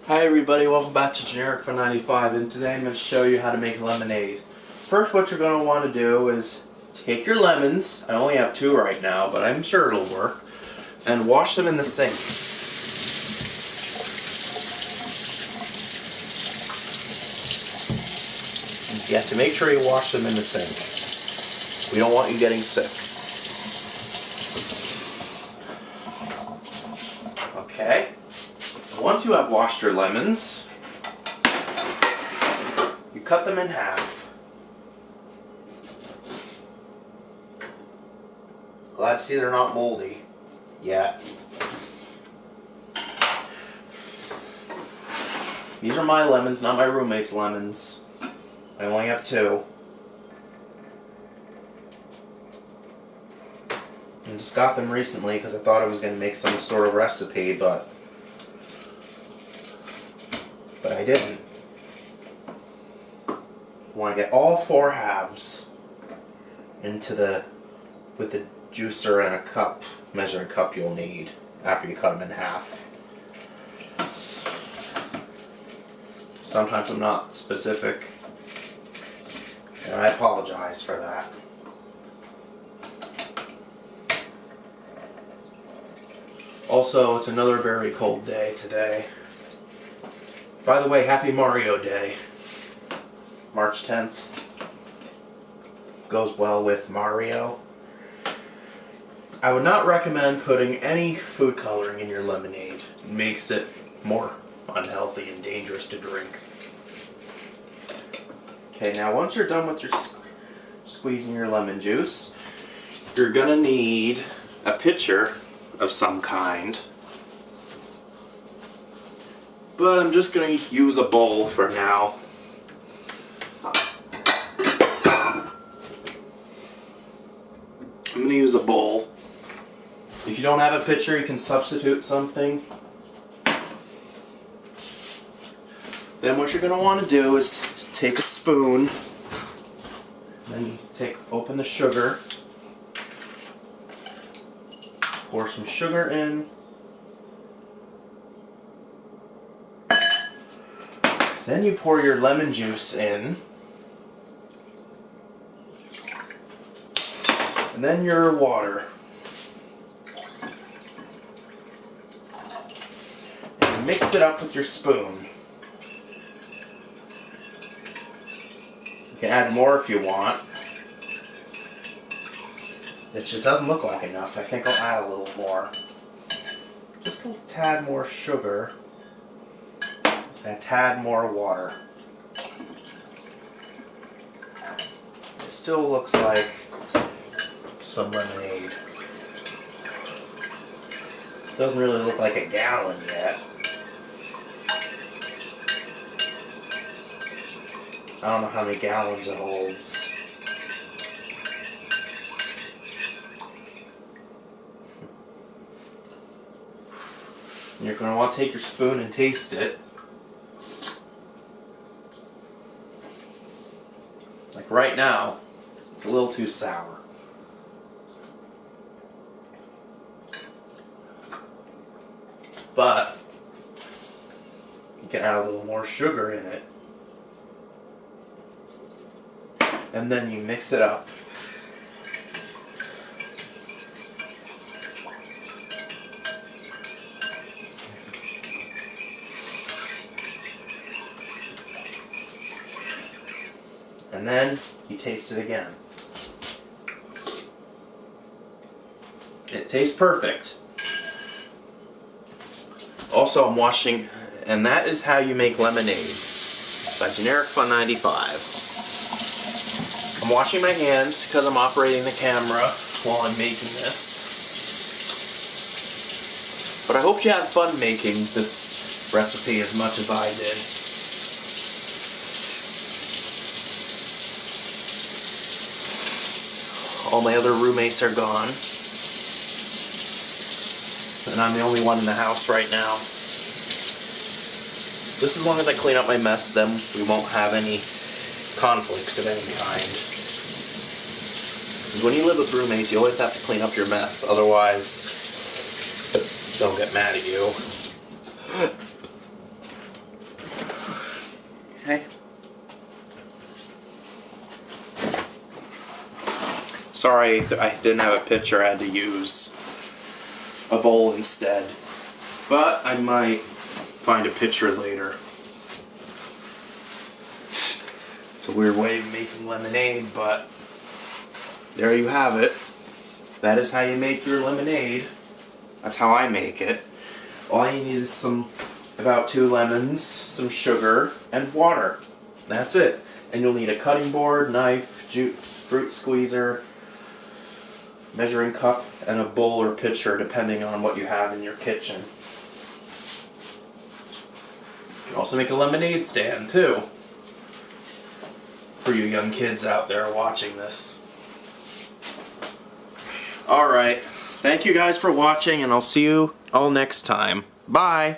Hi everybody, welcome back to Generic Fun 95, and today I'm going to show you how to make lemonade. First, what you're going to want to do is take your lemons, I only have 2 right now, but I'm sure it'll work, and wash them in the sink. You have to make sure you wash them in the sink. We don't want you getting sick. Okay. Once you have washed your lemons, you cut them in half. Glad to see they're not moldy yet. These are my lemons, not my roommate's lemons. I only have 2. I just got them recently because I thought I was going to make some sort of recipe, but I didn't. You want to get all 4 halves into with the juicer and a cup, measuring cup you'll need after you cut them in half. Sometimes I'm not specific, and I apologize for that. Also, it's another very cold day today. By the way, happy Mario Day. March 10th. Goes well with Mario. I would not recommend putting any food coloring in your lemonade. It makes it more unhealthy and dangerous to drink. Okay, now once you're done with your squeezing your lemon juice, you're gonna need a pitcher of some kind. But I'm just going to use a bowl for now. I'm going to use a bowl. If you don't have a pitcher, you can substitute something. Then what you're going to want to do is take a spoon, and then open the sugar, pour some sugar in. Then you pour your lemon juice in, and then your water. And mix it up with your spoon. You can add more if you want. It just doesn't look like enough. I think I'll add a little more. Just a tad more sugar. And a tad more water. It still looks like some lemonade. Doesn't really look like a gallon yet. I don't know how many gallons it holds. You're going to want to take your spoon and taste it. Like right now, it's a little too sour. But you can add a little more sugar in it. And then you mix it up. And then you taste it again. It tastes perfect. Also, I'm washing, and that is how you make lemonade by Generic Fun 95. I'm washing my hands because I'm operating the camera while I'm making this. But I hope you had fun making this recipe as much as I did. All my other roommates are gone. And I'm the only one in the house right now. Just as long as I clean up my mess, then we won't have any conflicts of any kind. Because when you live with roommates, you always have to clean up your mess, otherwise they'll get mad at you. Sorry, I didn't have a pitcher. I had to use a bowl instead. But I might find a pitcher later. It's a weird way of making lemonade, but there you have it. That is how you make your lemonade. That's how I make it. All you need is about 2 lemons, some sugar, and water. That's it. And you'll need a cutting board, knife, fruit squeezer, measuring cup, and a bowl or pitcher depending on what you have in your kitchen. You can also make a lemonade stand too, for you young kids out there watching this. Alright, thank you guys for watching, and I'll see you all next time. Bye!